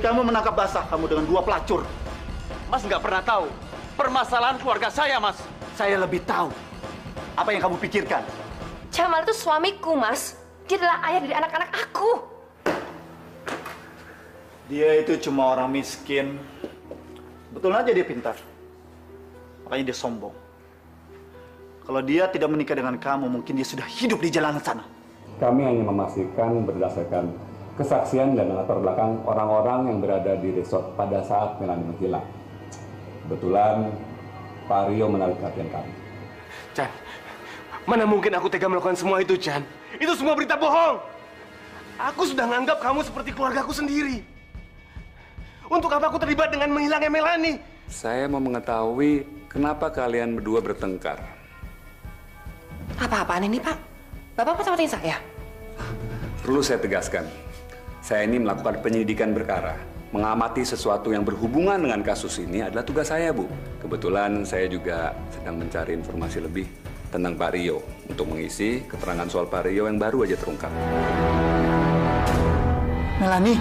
kamu menangkap basah kamu dengan 2 pelacur. Mas nggak pernah tahu permasalahan keluarga saya, Mas. Saya lebih tahu apa yang kamu pikirkan. Jamal itu suamiku, Mas. Dia adalah ayah dari anak-anak aku. Dia itu cuma orang miskin. Betul aja dia pintar. Makanya dia sombong. Kalau dia tidak menikah dengan kamu, mungkin dia sudah hidup di jalanan sana. Kami hanya memastikan berdasarkan kesaksian dan latar belakang orang-orang yang berada di resort pada saat Melanie menghilang. Kebetulan Pak Rio menarik perhatian kami. Chan, mana mungkin aku tega melakukan semua itu, Chan? Itu semua berita bohong. Aku sudah menganggap kamu seperti keluargaku sendiri. Untuk apa aku terlibat dengan menghilangnya Melanie? Saya mau mengetahui kenapa kalian berdua bertengkar. Apa-apaan ini, Pak? Bapak mata-matain saya? Perlu saya tegaskan, saya ini melakukan penyelidikan perkara. Mengamati sesuatu yang berhubungan dengan kasus ini adalah tugas saya, Bu. Kebetulan saya juga sedang mencari informasi lebih tentang Pak Rio untuk mengisi keterangan soal Pak Rio yang baru aja terungkap. Melanie.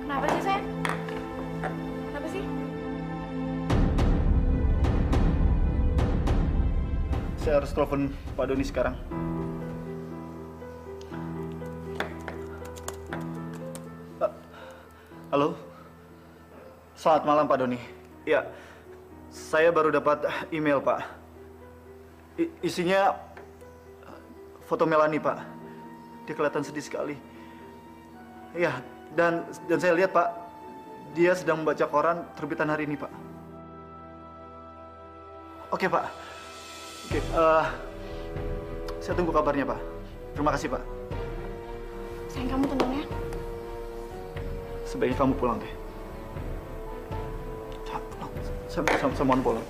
Kenapa sih, sayang? Kenapa sih? Saya harus telepon Pak Doni sekarang. Halo? Selamat malam, Pak Doni. Ya, saya baru dapat email, Pak. Isinya foto Melanie, Pak. Dia kelihatan sedih sekali. Iya, dan saya lihat, Pak, dia sedang membaca koran terbitan hari ini, Pak. Oke, Pak. Oke, saya tunggu kabarnya, Pak. Terima kasih, Pak. Sayang, kamu tenang ya. Sebaiknya kamu pulang deh. Saya mohon pulang.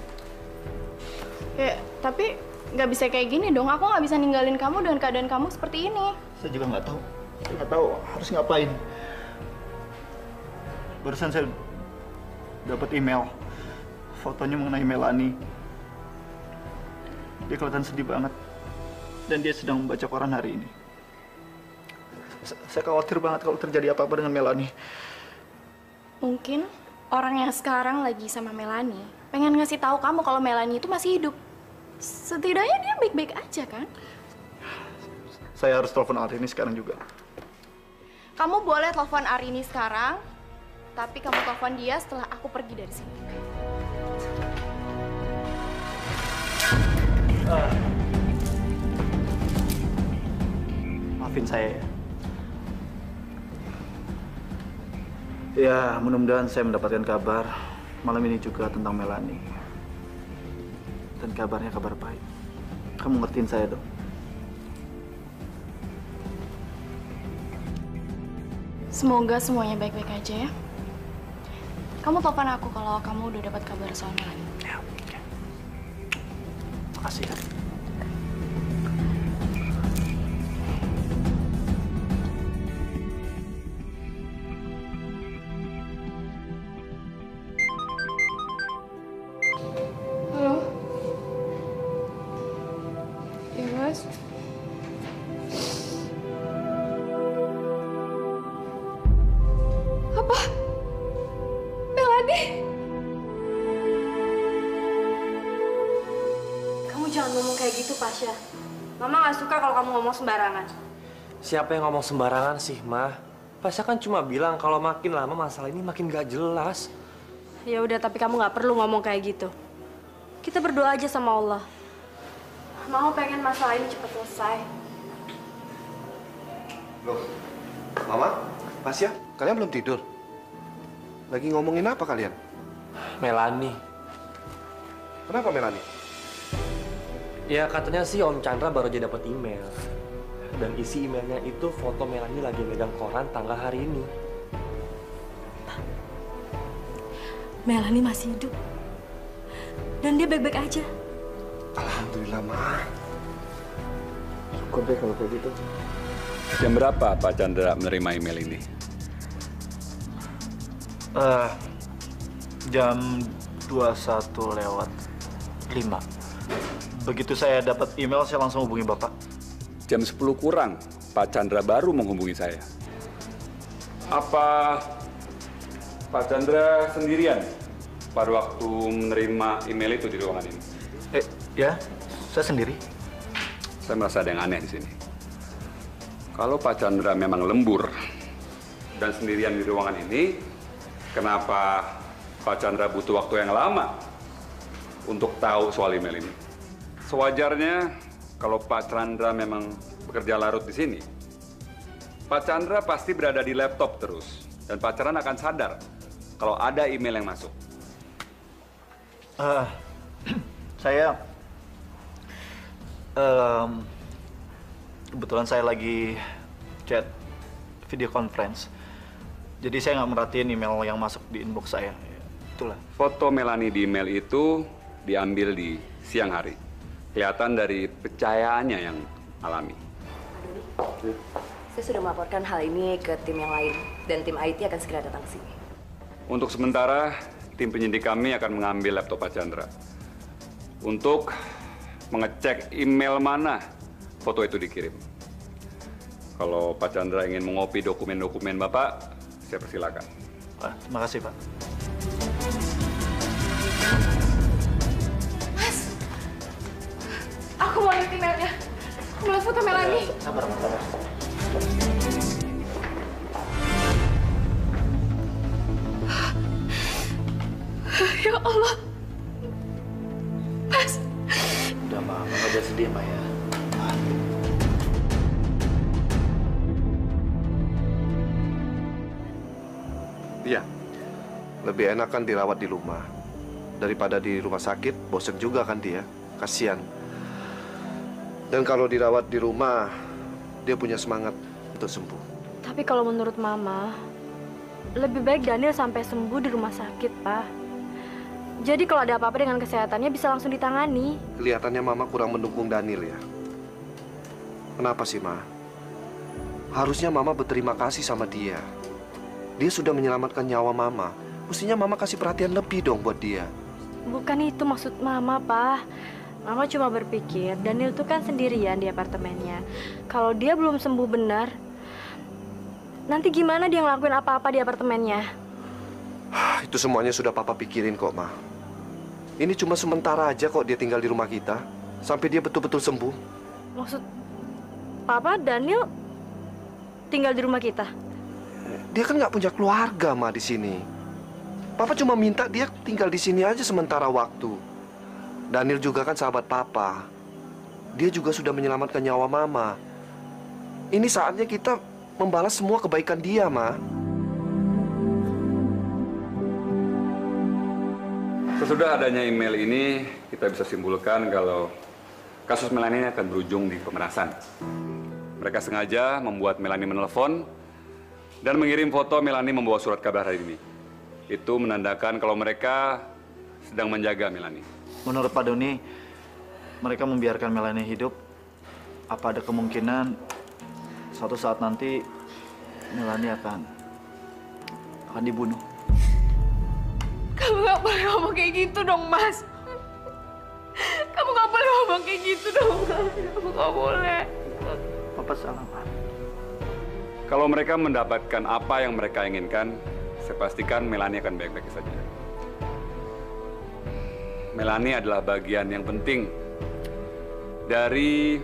Ya, tapi nggak bisa kayak gini dong. Aku nggak bisa ninggalin kamu dengan keadaan kamu seperti ini. Saya juga nggak tahu. Saya nggak tahu harus ngapain. Barusan saya dapat email. Fotonya mengenai Melanie. Dia kelihatan sedih banget. Dan dia sedang membaca koran hari ini. Saya khawatir banget kalau terjadi apa-apa dengan Melanie. Mungkin orang yang sekarang lagi sama Melanie pengen ngasih tahu kamu kalau Melanie itu masih hidup. Setidaknya dia baik-baik aja kan? Saya harus telepon Arini sekarang juga. Kamu boleh telepon Arini sekarang, tapi kamu telepon dia setelah aku pergi dari sini. Maafin saya ya. Ya, mudah-mudahan saya mendapatkan kabar malam ini juga tentang Melanie. Dan kabarnya kabar baik. Kamu ngertiin saya dong? Semoga semuanya baik-baik aja ya. Kamu telepon aku kalau kamu udah dapat kabar soal Melanie. Ya, oke. Makasih ya. Halo? Ya, Mas? Apa? Melanie? Kamu jangan ngomong kayak gitu, Pasha. Mama nggak suka kalau kamu ngomong sembarangan. Siapa yang ngomong sembarangan sih, Ma? Pasha kan cuma bilang kalau makin lama masalah ini makin gak jelas. Ya udah, tapi kamu nggak perlu ngomong kayak gitu. Kita berdoa aja sama Allah. Mama pengen masalah ini cepat selesai. Loh, Mama, Pasya, kalian belum tidur? Lagi ngomongin apa kalian? Melanie. Kenapa Melanie? Ya katanya sih Om Chandra baru aja dapat email. Dan isi emailnya itu foto Melanie lagi megang koran tanggal hari ini. Melanie masih hidup. Dan dia baik-baik aja. Alhamdulillah, Ma. Syukur deh kalau kayak gitu. Jam berapa Pak Chandra menerima email ini? Jam 21:05. Begitu saya dapat email, saya langsung hubungi Bapak. Jam 10 kurang, Pak Chandra baru menghubungi saya. Apa Pak Chandra sendirian pada waktu menerima email itu di ruangan ini? Ya, saya sendiri. Saya merasa ada yang aneh di sini. Kalau Pak Chandra memang lembur dan sendirian di ruangan ini, kenapa Pak Chandra butuh waktu yang lama untuk tahu soal email ini? Sewajarnya kalau Pak Chandra memang bekerja larut di sini, Pak Chandra pasti berada di laptop terus, dan Pak Chandra akan sadar kalau ada email yang masuk. Saya kebetulan saya lagi chat video conference, jadi saya nggak merhatiin email yang masuk di inbox saya. Itulah. Foto Melanie di email itu diambil di siang hari. Kelihatan dari pencahayaannya yang alami. Saya sudah melaporkan hal ini ke tim yang lain, dan tim IT akan segera datang ke sini. Untuk sementara, tim penyidik kami akan mengambil laptop Pak Chandra untuk mengecek email mana foto itu dikirim. Kalau Pak Chandra ingin mengopi dokumen-dokumen Bapak, saya persilakan. Terima kasih, Pak. Mas, aku mau lihat emailnya. Aku mau lihat foto Melanie. Sabar. Ya Allah. Mas. Udah, Ma. Nggak usah sedih, Ma, ya. Iya, lebih enak kan dirawat di rumah. Daripada di rumah sakit, bosen juga kan dia. Kasian. Dan kalau dirawat di rumah, dia punya semangat untuk sembuh. Tapi kalau menurut Mama, lebih baik Daniel sampai sembuh di rumah sakit, Pak. Jadi kalau ada apa-apa dengan kesehatannya bisa langsung ditangani. Kelihatannya Mama kurang mendukung Daniel ya. Kenapa sih, Ma? Harusnya Mama berterima kasih sama dia. Dia sudah menyelamatkan nyawa Mama. Mestinya Mama kasih perhatian lebih dong buat dia. Bukan itu maksud Mama, Pak. Mama cuma berpikir Daniel tuh kan sendirian di apartemennya. Kalau dia belum sembuh benar, nanti gimana dia ngelakuin apa-apa di apartemennya? Itu semuanya sudah Papa pikirin kok, Ma. Ini cuma sementara aja kok dia tinggal di rumah kita. Sampai dia betul-betul sembuh. Maksud Papa, Daniel tinggal di rumah kita? Dia kan nggak punya keluarga, Ma, di sini. Papa cuma minta dia tinggal di sini aja sementara waktu. Daniel juga kan sahabat Papa. Dia juga sudah menyelamatkan nyawa Mama. Ini saatnya kita membalas semua kebaikan dia, Ma. Sesudah adanya email ini, kita bisa simpulkan kalau kasus Melanie akan berujung di pemerasan. Mereka sengaja membuat Melanie menelpon dan mengirim foto Melanie membawa surat kabar hari ini. Itu menandakan kalau mereka sedang menjaga Melanie. Menurut Pak Doni, mereka membiarkan Melanie hidup. Apa ada kemungkinan suatu saat nanti Melanie akan dibunuh? Kamu nggak boleh ngomong kayak gitu dong, Mas. Kamu nggak boleh ngomong kayak gitu dong, Mas. Kamu nggak boleh. Papa salah, Pak. Kalau mereka mendapatkan apa yang mereka inginkan, saya pastikan Melanie akan baik-baik saja. Melanie adalah bagian yang penting dari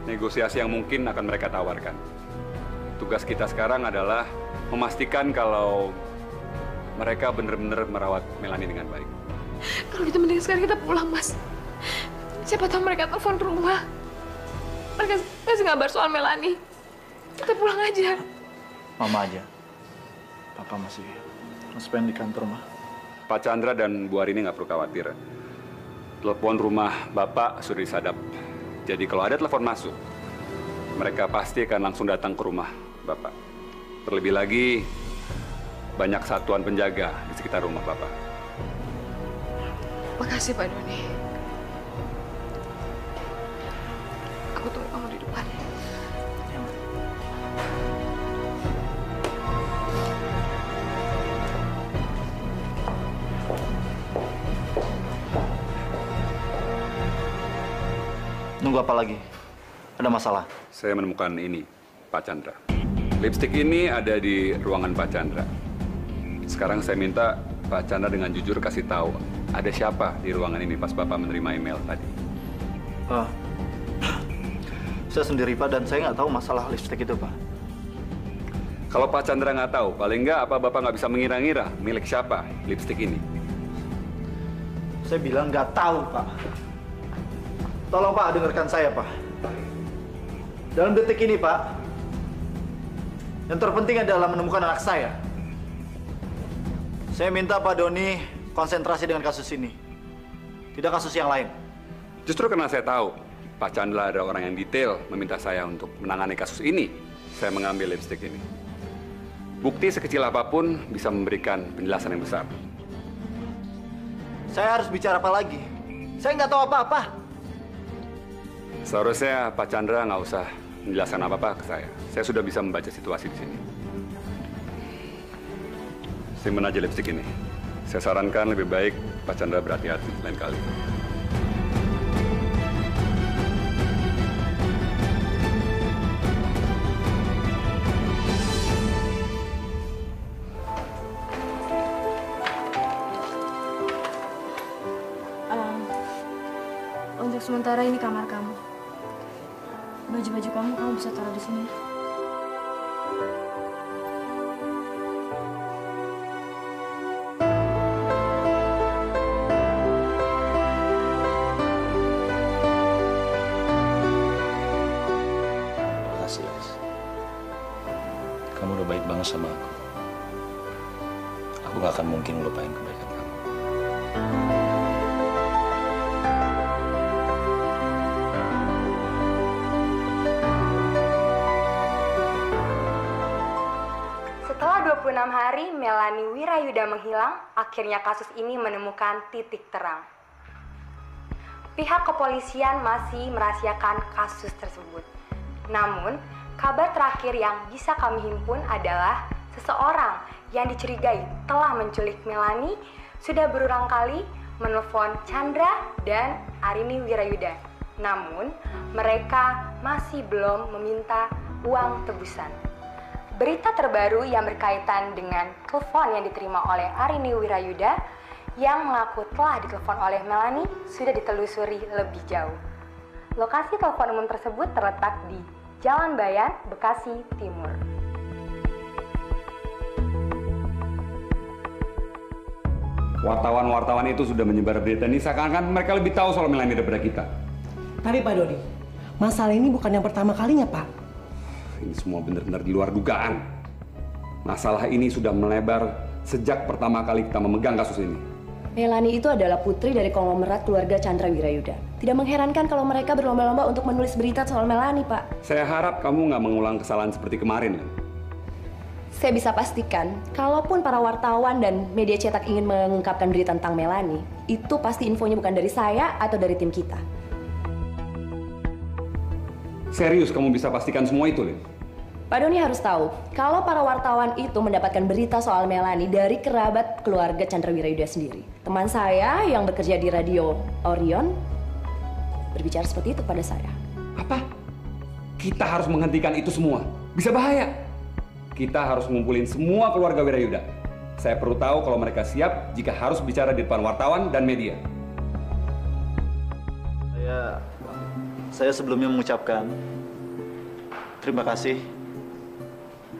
negosiasi yang mungkin akan mereka tawarkan. Tugas kita sekarang adalah memastikan kalau mereka benar-benar merawat Melanie dengan baik. Kalau gitu mending sekarang kita pulang, Mas. Siapa tahu mereka telepon rumah. Mereka kasih ngabar soal Melanie. Kita pulang aja. Mama aja. Papa masih pengen di kantor, Ma. Pak Chandra dan Bu Arini nggak perlu khawatir. Telepon rumah Bapak sudah disadap. Jadi kalau ada telepon masuk, mereka pasti akan langsung datang ke rumah Bapak. Terlebih lagi, banyak satuan penjaga di sekitar rumah Bapak. Makasih Pak Doni. Aku tunggu kamu di depan. Nunggu apa lagi? Ada masalah? Saya menemukan ini, Pak Chandra. Lipstik ini ada di ruangan Pak Chandra. Sekarang saya minta Pak Chandra dengan jujur kasih tahu ada siapa di ruangan ini pas Bapak menerima email tadi. Saya sendiri Pak, dan saya nggak tahu masalah lipstik itu Pak. Kalau Pak Chandra nggak tahu, paling nggak apa Bapak nggak bisa mengira-ngira milik siapa lipstik ini? Saya bilang nggak tahu Pak. Tolong Pak, dengarkan saya Pak. Dalam detik ini Pak, yang terpenting adalah menemukan anak saya. Saya minta Pak Doni konsentrasi dengan kasus ini, tidak kasus yang lain. Justru karena saya tahu Pak Chandra ada orang yang detail meminta saya untuk menangani kasus ini, saya mengambil lipstik ini. Bukti sekecil apapun bisa memberikan penjelasan yang besar. Saya harus bicara apa lagi? Saya nggak tahu apa-apa. Seharusnya Pak Chandra nggak usah menjelaskan apa-apa ke saya. Saya sudah bisa membaca situasi di sini. Simpan aja lipstik ini. Saya sarankan lebih baik Pak Chandra berhati-hati lain kali. Untuk sementara ini kamar kamu. Baju-baju kamu bisa taruh di sini. Makasih, Yas. Kamu udah baik banget sama aku. Aku gak akan mungkin ngelupain kebaikan kamu. Setelah 26 hari Melanie Wirayuda menghilang, akhirnya kasus ini menemukan titik terang. Pihak kepolisian masih merahasiakan kasus tersebut. Namun, kabar terakhir yang bisa kami himpun adalah seseorang yang dicurigai telah menculik Melanie sudah berulang kali menelpon Chandra dan Arini Wirayuda. Namun, mereka masih belum meminta uang tebusan. Berita terbaru yang berkaitan dengan telepon yang diterima oleh Arini Wirayuda yang mengaku telah ditelepon oleh Melanie sudah ditelusuri lebih jauh. Lokasi telepon umum tersebut terletak di Jalan Bayan, Bekasi Timur. Wartawan-wartawan itu sudah menyebar berita ini seakan-akan mereka lebih tahu soal Melanie daripada kita. Tapi Pak Doni, masalah ini bukan yang pertama kalinya, Pak. Ini semua benar-benar di luar dugaan. Masalah ini sudah melebar sejak pertama kali kita memegang kasus ini. Melanie itu adalah putri dari konglomerat keluarga Chandra Wirayuda. Tidak mengherankan kalau mereka berlomba-lomba untuk menulis berita soal Melanie, Pak. Saya harap kamu nggak mengulang kesalahan seperti kemarin. Saya bisa pastikan, kalaupun para wartawan dan media cetak ingin mengungkapkan berita tentang Melanie, itu pasti infonya bukan dari saya atau dari tim kita. Serius kamu bisa pastikan semua itu, Lin? Pak Doni harus tahu, kalau para wartawan itu mendapatkan berita soal Melanie dari kerabat keluarga Chandra Wirayuda sendiri. Teman saya yang bekerja di radio Orion berbicara seperti itu pada saya. Apa? Kita harus menghentikan itu semua. Bisa bahaya. Kita harus ngumpulin semua keluarga Wirayuda. Saya perlu tahu kalau mereka siap jika harus bicara di depan wartawan dan media. Saya sebelumnya mengucapkan terima kasih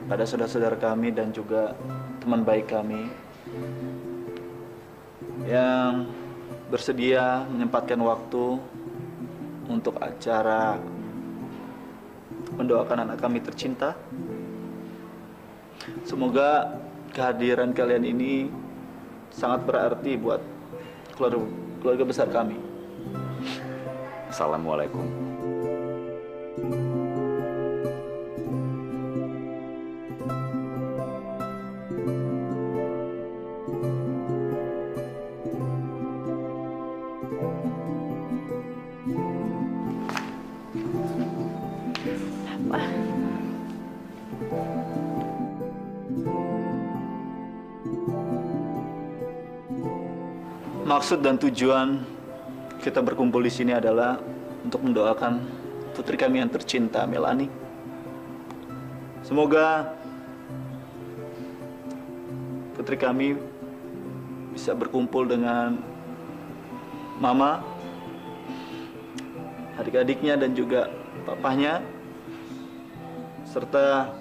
pada saudara-saudara kami dan juga teman baik kami yang bersedia menyempatkan waktu untuk acara mendoakan anak kami tercinta. Semoga kehadiran kalian ini sangat berarti buat keluarga besar kami. Assalamualaikum. Maksud dan tujuan kita berkumpul di sini adalah untuk mendoakan putri kami yang tercinta, Melani. Semoga putri kami bisa berkumpul dengan Mama, adik-adiknya dan juga papahnya, serta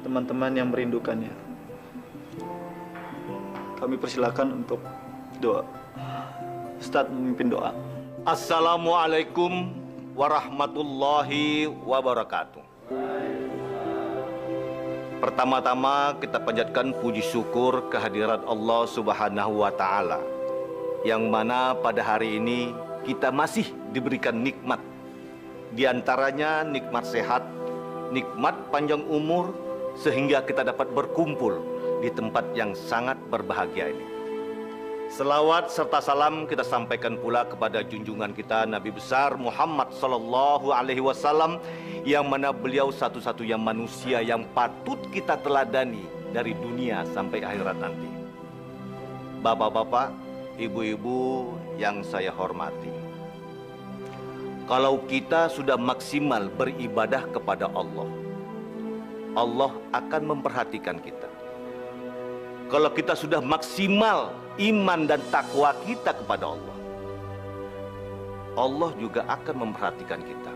teman-teman yang merindukannya. Kami persilakan untuk doa. Ustadz memimpin doa. Assalamualaikum warahmatullahi wabarakatuh. Pertama-tama kita panjatkan puji syukur kehadirat Allah Subhanahu wa Ta'ala, yang mana pada hari ini kita masih diberikan nikmat. Di antaranya nikmat sehat, nikmat panjang umur, sehingga kita dapat berkumpul di tempat yang sangat berbahagia ini. Selawat serta salam kita sampaikan pula kepada junjungan kita Nabi besar Muhammad Sallallahu Alaihi Wasallam, yang mana beliau satu-satunya manusia yang patut kita teladani dari dunia sampai akhirat nanti. Bapak-bapak, ibu-ibu yang saya hormati, kalau kita sudah maksimal beribadah kepada Allah, Allah akan memperhatikan kita. Kalau kita sudah maksimal iman dan takwa kita kepada Allah, Allah juga akan memperhatikan kita.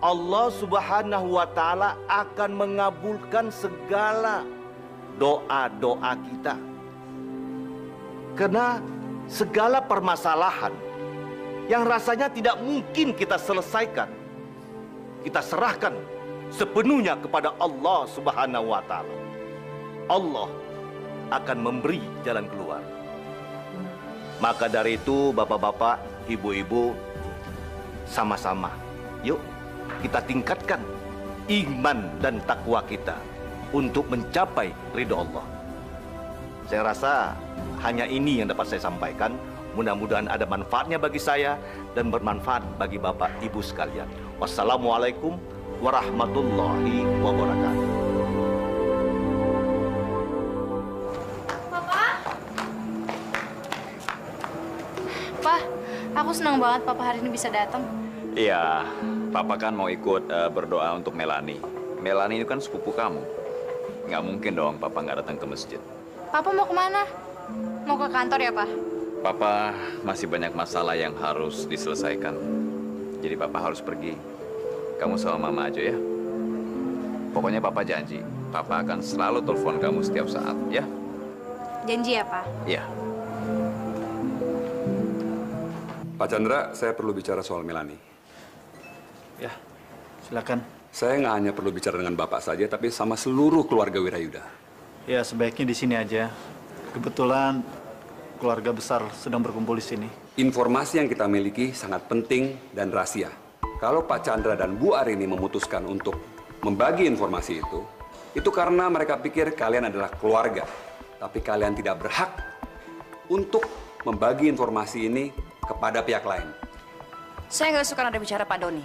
Allah Subhanahu wa Ta'ala akan mengabulkan segala doa-doa kita. Karena segala permasalahan yang rasanya tidak mungkin kita selesaikan, kita serahkan sepenuhnya kepada Allah Subhanahu wa Ta'ala. Allah akan memberi jalan keluar. Maka dari itu, bapak-bapak, ibu-ibu, sama-sama yuk kita tingkatkan iman dan takwa kita untuk mencapai ridho Allah. Saya rasa hanya ini yang dapat saya sampaikan. Mudah-mudahan ada manfaatnya bagi saya dan bermanfaat bagi Bapak Ibu sekalian. Wassalamualaikum warahmatullahi wabarakatuh. Papa? Pak, aku senang banget Papa hari ini bisa datang. Iya, Papa kan mau ikut berdoa untuk Melani. Melani itu kan sepupu kamu. Nggak mungkin dong Papa nggak datang ke masjid. Papa mau kemana? Mau ke kantor ya, Pak? Papa masih banyak masalah yang harus diselesaikan. Jadi Papa harus pergi. Kamu sama Mama aja ya. Pokoknya Papa janji, Papa akan selalu telepon kamu setiap saat, ya? Janji ya, Pak? Iya. Pak Chandra, saya perlu bicara soal Melani. Ya, silakan. Saya nggak hanya perlu bicara dengan Bapak saja, tapi sama seluruh keluarga Wirayuda. Ya, sebaiknya di sini aja. Kebetulan keluarga besar sedang berkumpul di sini. Informasi yang kita miliki sangat penting dan rahasia. Kalau Pak Chandra dan Bu Arini memutuskan untuk membagi informasi itu karena mereka pikir kalian adalah keluarga. Tapi kalian tidak berhak untuk membagi informasi ini kepada pihak lain. Saya nggak suka ada bicara Pak Doni.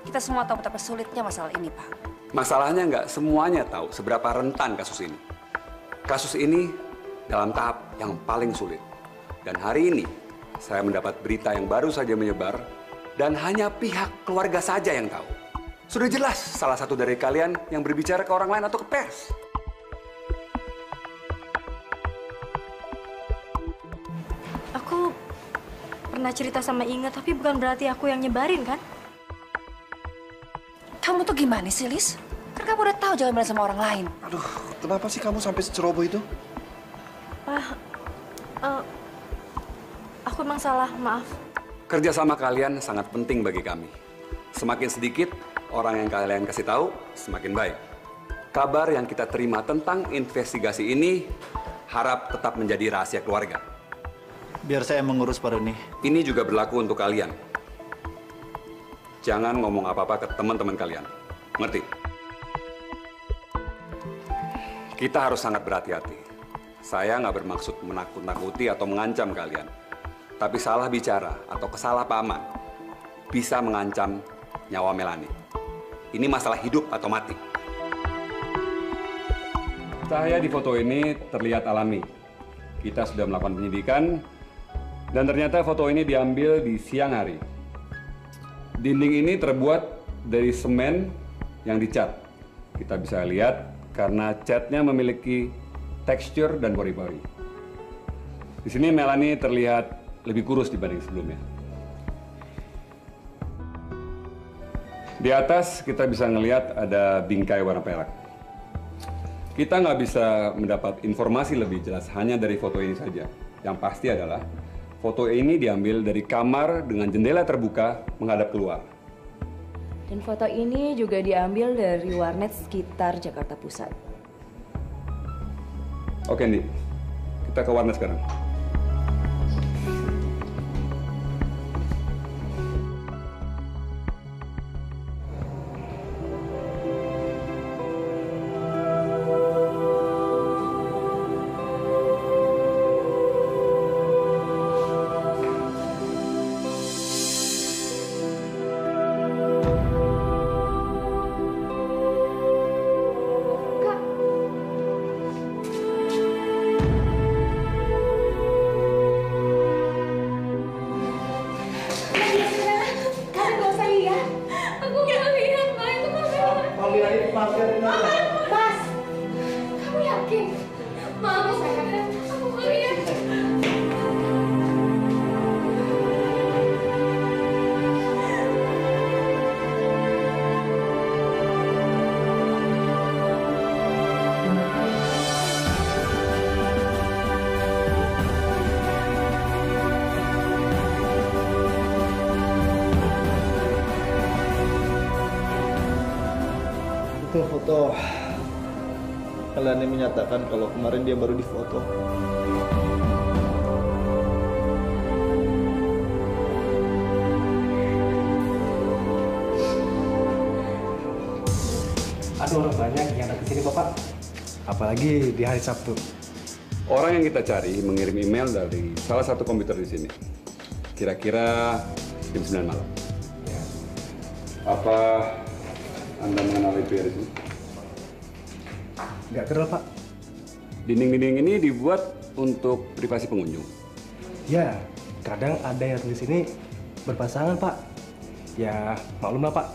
Kita semua tahu betapa sulitnya masalah ini, Pak. Masalahnya nggak semuanya tahu seberapa rentan kasus ini. Kasus ini dalam tahap yang paling sulit. Dan hari ini saya mendapat berita yang baru saja menyebar dan hanya pihak keluarga saja yang tahu. Sudah jelas salah satu dari kalian yang berbicara ke orang lain atau ke pers. Aku pernah cerita sama Inge, tapi bukan berarti aku yang nyebarin, kan? Kamu tuh gimana sih, Lis? Kan kamu udah tahu jangan main sama orang lain. Aduh, kenapa sih kamu sampai seceroboh itu? Pak, aku emang salah, maaf. Kerjasama kalian sangat penting bagi kami. Semakin sedikit orang yang kalian kasih tahu, semakin baik. Kabar yang kita terima tentang investigasi ini harap tetap menjadi rahasia keluarga. Biar saya mengurus, Pak Doni. Ini juga berlaku untuk kalian. Jangan ngomong apa-apa ke teman-teman kalian. Ngerti? Kita harus sangat berhati-hati. Saya nggak bermaksud menakut-nakuti atau mengancam kalian. Tapi salah bicara atau kesalahpahaman bisa mengancam nyawa Melani. Ini masalah hidup atau mati. Saya di foto ini terlihat alami. kita sudah melakukan penyidikan dan ternyata foto ini diambil di siang hari. Dinding ini terbuat dari semen yang dicat. Kita bisa lihat karena catnya memiliki tekstur dan pori-pori. Di sini Melanie terlihat lebih kurus dibanding sebelumnya. Di atas kita bisa ngelihat ada bingkai warna perak. Kita nggak bisa mendapat informasi lebih jelas hanya dari foto ini saja. Yang pasti adalah foto ini diambil dari kamar dengan jendela terbuka menghadap keluar. Dan foto ini juga diambil dari warnet sekitar Jakarta Pusat. Oke, Ndi. Kita ke warnet sekarang. Itu foto Melanie menyatakan kalau kemarin dia baru difoto. Ada orang banyak yang datang ke sini, Bapak. Apalagi di hari Sabtu. Orang yang kita cari mengirim email dari salah satu komputer di sini. Kira-kira jam 9 malam. Ya. Apa Anda mengenal itu ya di sini? Nggak kenal, Pak. Dinding-dinding ini dibuat untuk privasi pengunjung. Ya, kadang ada yang di sini berpasangan, Pak. Ya, maklum lah, Pak.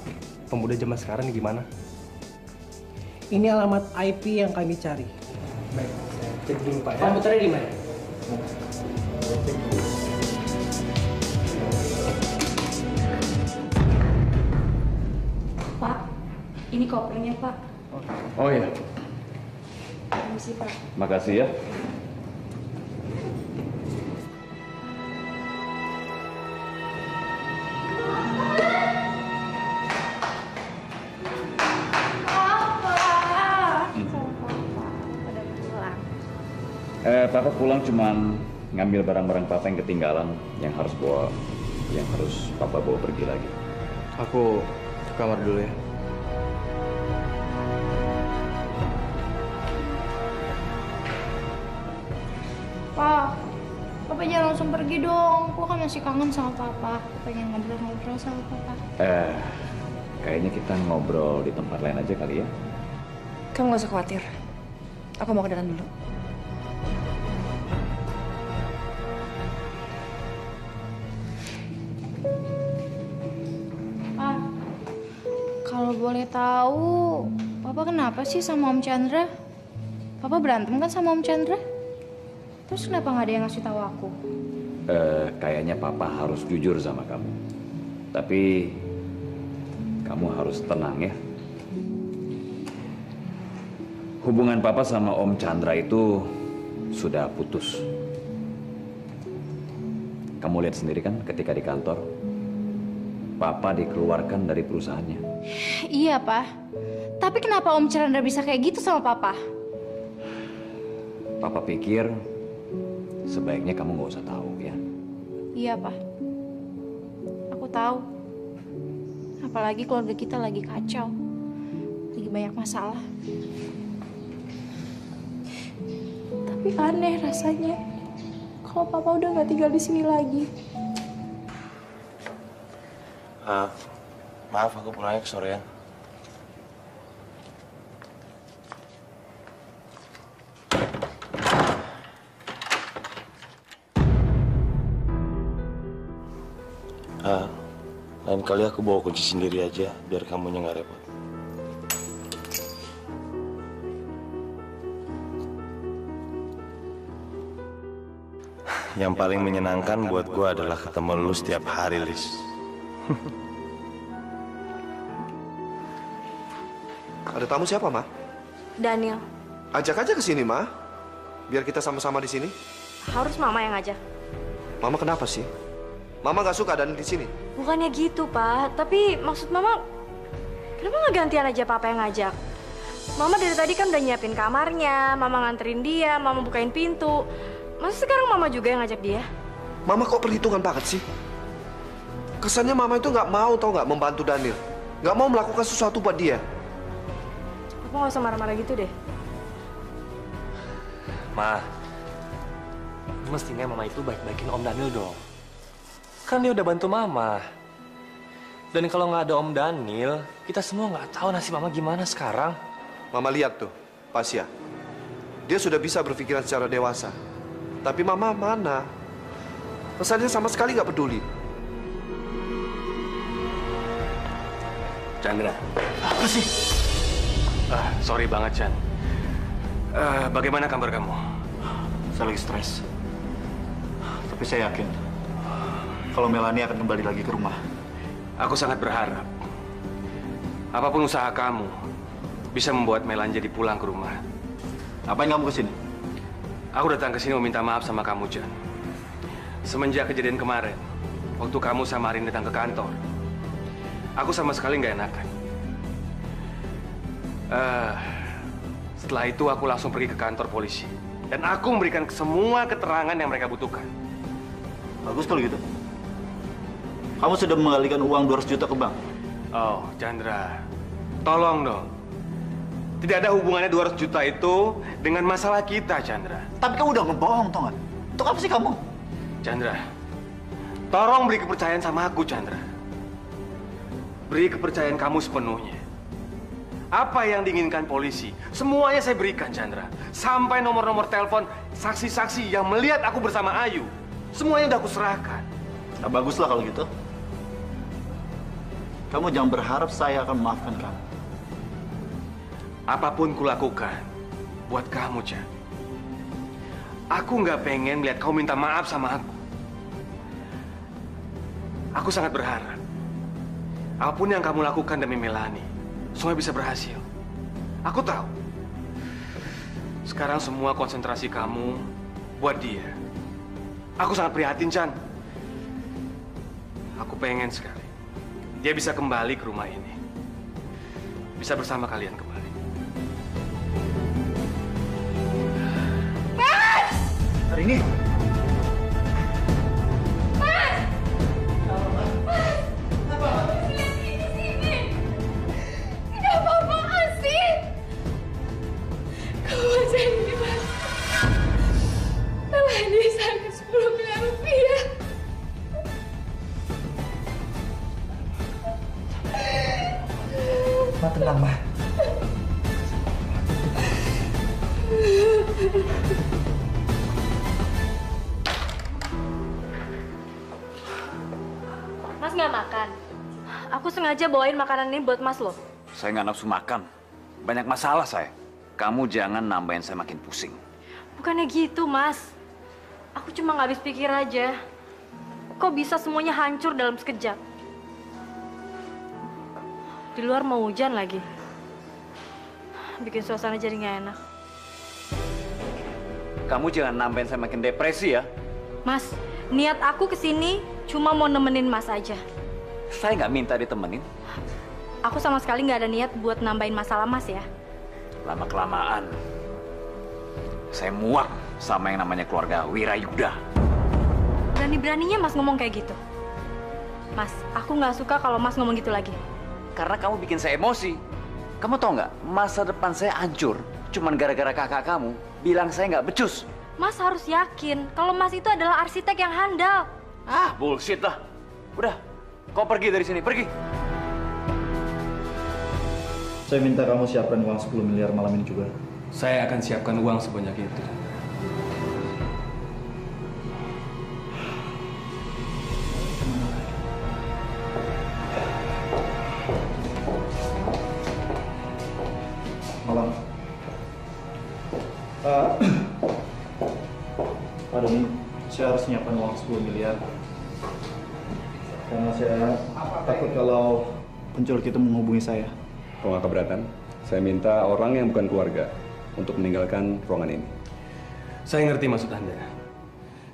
Pemuda zaman sekarang ini gimana? Ini alamat IP yang kami cari. Baik, saya cek dulu, Pak. Ya. Komputernya di mana? Pak, ini kopernya, Pak. Oh iya, Permisi, Pak. makasih ya. Papa pulang cuman ngambil barang-barang Papa yang ketinggalan, yang harus Papa bawa pergi lagi. Aku ke kamar dulu ya. Pak, Papa jangan langsung pergi dong. Aku kan masih kangen sama Papa. Pengen ngobrol-ngobrol sama Papa. Kayaknya kita ngobrol di tempat lain aja kali ya. Kamu gak usah khawatir. Aku mau ke dalam dulu. Pak, kalau boleh tahu, Papa kenapa sih sama Om Chandra? Papa berantem kan sama Om Chandra? Terus kenapa nggak ada yang ngasih tahu aku? Kayaknya Papa harus jujur sama kamu. Tapi kamu harus tenang ya. Hubungan Papa sama Om Chandra itu sudah putus. Kamu lihat sendiri kan ketika di kantor, Papa dikeluarkan dari perusahaannya. Iya, Pak. Tapi kenapa Om Chandra bisa kayak gitu sama Papa? Papa pikir sebaiknya kamu nggak usah tahu ya. Iya, Pak. Aku tahu. Apalagi keluarga kita lagi kacau. Lagi banyak masalah. Tapi aneh rasanya. Kalau Papa udah nggak tinggal di sini lagi. Maaf, aku pulangnya kesorean. Lain kali aku bawa kunci sendiri aja, biar kamunya nggak repot. Yang paling menyenangkan buat gue adalah ketemu lu setiap hari, Lis. Ada tamu siapa, Ma? Daniel. Ajak aja ke sini, Ma. Biar kita sama-sama di sini. Harus Mama yang ngajak. Mama kenapa sih? Mama nggak suka Daniel di sini. Bukannya gitu, Pak. Tapi maksud Mama, kenapa nggak gantian aja Papa yang ngajak? Mama dari tadi kan udah nyiapin kamarnya, Mama nganterin dia, Mama bukain pintu. Masa sekarang Mama juga yang ngajak dia? Mama kok perhitungan banget sih? Kesannya Mama itu nggak mau, tau nggak, membantu Daniel. Nggak mau melakukan sesuatu buat dia. Papa nggak usah marah-marah gitu deh. Ma, mestinya Mama itu baik-baikin Om Daniel dong. Kan dia udah bantu Mama. Dan kalau nggak ada Om Daniel, kita semua nggak tahu nasib Mama gimana sekarang. Mama lihat tuh, Pasya. Dia sudah bisa berpikiran secara dewasa. Tapi Mama mana? Kesannya sama sekali nggak peduli. Chandra. Apa sih? Sorry banget, Chan. Bagaimana kabar kamu? Saya lagi stres. Tapi saya yakin kalau Melanie akan kembali lagi ke rumah. Aku sangat berharap apapun usaha kamu bisa membuat Melanie jadi pulang ke rumah. Ngapain kamu kesini? Aku datang ke sini mau minta maaf sama kamu, Chan. Semenjak kejadian kemarin, waktu kamu sama Arin datang ke kantor, aku sama sekali nggak enakan. Setelah itu aku langsung pergi ke kantor polisi. Dan aku memberikan semua keterangan yang mereka butuhkan. Bagus kalau gitu. Kamu sudah mengembalikan uang 200 juta ke bank? Oh, Chandra. Tolong dong. Tidak ada hubungannya 200 juta itu dengan masalah kita, Chandra. Tapi kamu udah ngebohong, tau nggak? Untuk apa sih kamu? Chandra, tolong beri kepercayaan sama aku, Chandra. Beri kepercayaan kamu sepenuhnya. Apa yang diinginkan polisi, semuanya saya berikan, Chandra. Sampai nomor-nomor telepon saksi-saksi yang melihat aku bersama Ayu. Semuanya udah aku serahkan. Nah, baguslah kalau gitu. Kamu jangan berharap saya akan memaafkan kamu. Apapun kulakukan buat kamu, Chan. Aku nggak pengen lihat kamu minta maaf sama aku. Aku sangat berharap apapun yang kamu lakukan demi Melanie, semua bisa berhasil. Aku tahu. Sekarang semua konsentrasi kamu buat dia. Aku sangat prihatin, Chan. Aku pengen sekali dia bisa kembali ke rumah ini. Bisa bersama kalian kembali. Hari ini. Ma, tenang, Ma. Mas nggak makan? Aku sengaja bawain makanan ini buat Mas loh. Saya nggak nafsu makan. Banyak masalah saya. Kamu jangan nambahin saya makin pusing. Bukannya gitu, Mas. Aku cuma nggak habis pikir aja. Kok bisa semuanya hancur dalam sekejap? Di luar mau hujan lagi. Bikin suasana jadi nggak enak. Kamu jangan nambahin saya makin depresi ya. Mas, niat aku kesini cuma mau nemenin Mas aja. Saya nggak minta ditemenin. Aku sama sekali nggak ada niat buat nambahin masalah Mas ya. Lama-kelamaan, saya muak sama yang namanya keluarga Wirayuda. Berani-beraninya Mas ngomong kayak gitu. Mas, aku nggak suka kalau Mas ngomong gitu lagi. Karena kamu bikin saya emosi. Kamu tau nggak, masa depan saya hancur cuman gara-gara kakak kamu bilang saya nggak becus. Mas harus yakin kalau Mas itu adalah arsitek yang handal. Ah, bullshit lah. Udah, kau pergi dari sini, pergi. Saya minta kamu siapkan uang 10 miliar malam ini juga. Saya akan siapkan uang sebanyak itu. nyiapkan uang 10 miliar. Karena saya takut kalau penculik itu menghubungi saya. Kalau nggak keberatan, saya minta orang yang bukan keluarga untuk meninggalkan ruangan ini. Saya ngerti maksud Anda.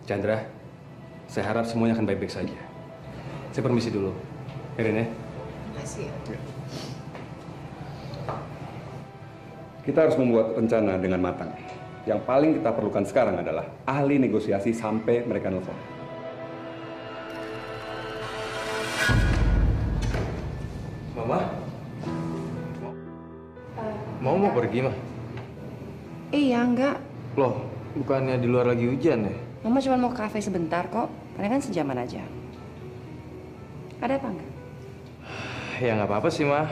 Chandra, saya harap semuanya akan baik-baik saja. Saya permisi dulu. Erin ya. Makasih ya. Kita harus membuat rencana dengan matang. Yang paling kita perlukan sekarang adalah ahli negosiasi sampai mereka nelfon. Mama? Mau pergi, Mah? Iya, enggak. Loh, bukannya di luar lagi hujan ya? Mama cuma mau ke kafe sebentar kok. Paling kan sejaman aja. Ada apa enggak? Ya nggak apa-apa sih, Mah.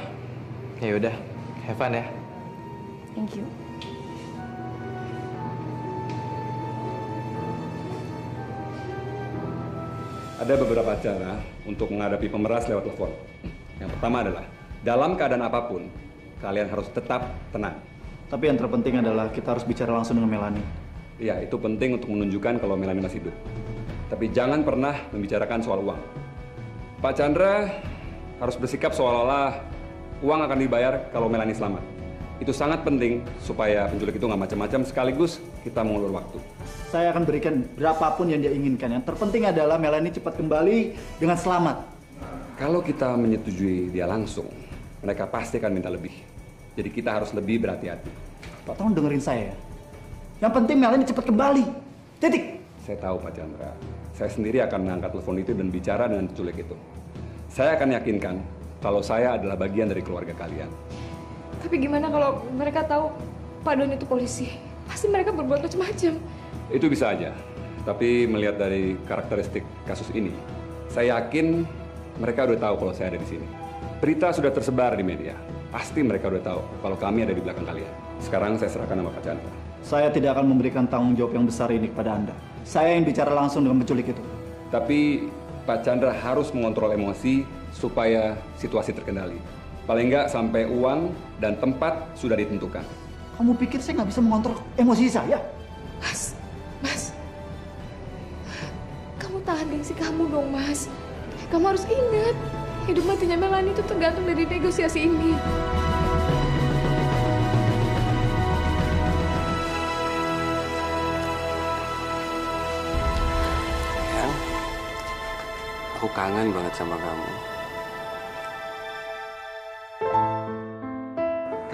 Ya udah, have fun ya. Thank you. Ada beberapa cara untuk menghadapi pemeras lewat telepon. Yang pertama adalah, dalam keadaan apapun, kalian harus tetap tenang. Tapi yang terpenting adalah kita harus bicara langsung dengan Melanie. Iya, itu penting untuk menunjukkan kalau Melanie masih hidup. Tapi jangan pernah membicarakan soal uang. Pak Chandra harus bersikap seolah-olah uang akan dibayar kalau Melanie selamat. Itu sangat penting supaya penculik itu nggak macam-macam sekaligus kita mengulur waktu. Saya akan berikan berapapun yang dia inginkan. Yang terpenting adalah Melanie cepat kembali dengan selamat. Kalau kita menyetujui dia langsung, mereka pasti akan minta lebih. Jadi kita harus lebih berhati-hati. Pak, tolong dengerin saya ya. Yang penting Melanie cepat kembali. Titik. Saya tahu Pak Chandra. Saya sendiri akan mengangkat telepon itu dan bicara dengan penculik itu. Saya akan yakinkan kalau saya adalah bagian dari keluarga kalian. Tapi gimana kalau mereka tahu Pak Don itu polisi? Pasti mereka berbuat macam-macam. Itu bisa aja. Tapi melihat dari karakteristik kasus ini, saya yakin mereka udah tahu kalau saya ada di sini. Berita sudah tersebar di media. Pasti mereka udah tahu kalau kami ada di belakang kalian. Sekarang saya serahkan sama Pak Chandra. Saya tidak akan memberikan tanggung jawab yang besar ini kepada Anda. Saya yang bicara langsung dengan penculik itu. Tapi Pak Chandra harus mengontrol emosi supaya situasi terkendali. Paling nggak sampai uang dan tempat sudah ditentukan. Kamu pikir saya nggak bisa mengontrol emosi saya? Mas. Kamu tahan gengsi kamu dong, Mas. Kamu harus ingat, hidup matinya Melanie itu tergantung dari negosiasi ini. Yang, aku kangen banget sama kamu.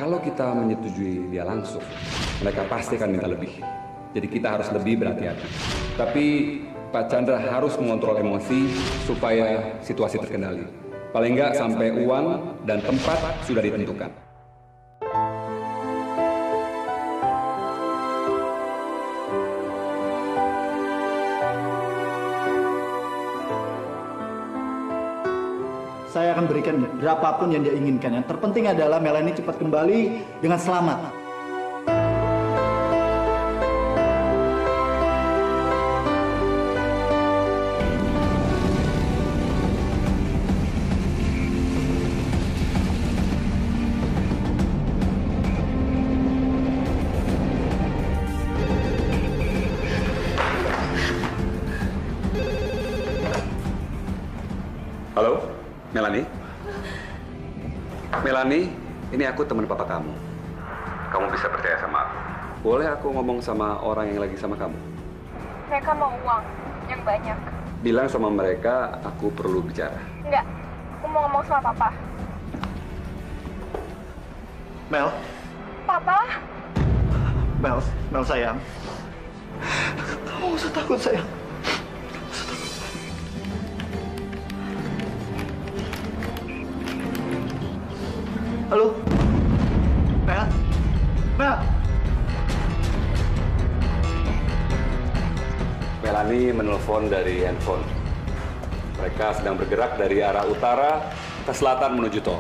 Kalau kita menyetujui dia langsung, mereka pasti akan minta lebih. Jadi kita harus lebih berhati-hati. Tapi Pak Chandra harus mengontrol emosi supaya situasi terkendali. Paling nggak sampai uang dan tempat sudah ditentukan. Saya akan berikan berapapun yang dia inginkan. Yang terpenting adalah Melanie cepat kembali dengan selamat. Halo, Melanie? Melanie, ini aku teman papa kamu. Kamu bisa percaya sama aku. Boleh aku ngomong sama orang yang lagi sama kamu? Mereka mau uang yang banyak. Bilang sama mereka aku perlu bicara. Enggak, aku mau ngomong sama papa. Mel, Papa? Mel sayang. Kamu nggak usah takut sayang. Halo? Mel? Melanie menelpon dari handphone. Mereka sedang bergerak dari arah utara ke selatan menuju tol.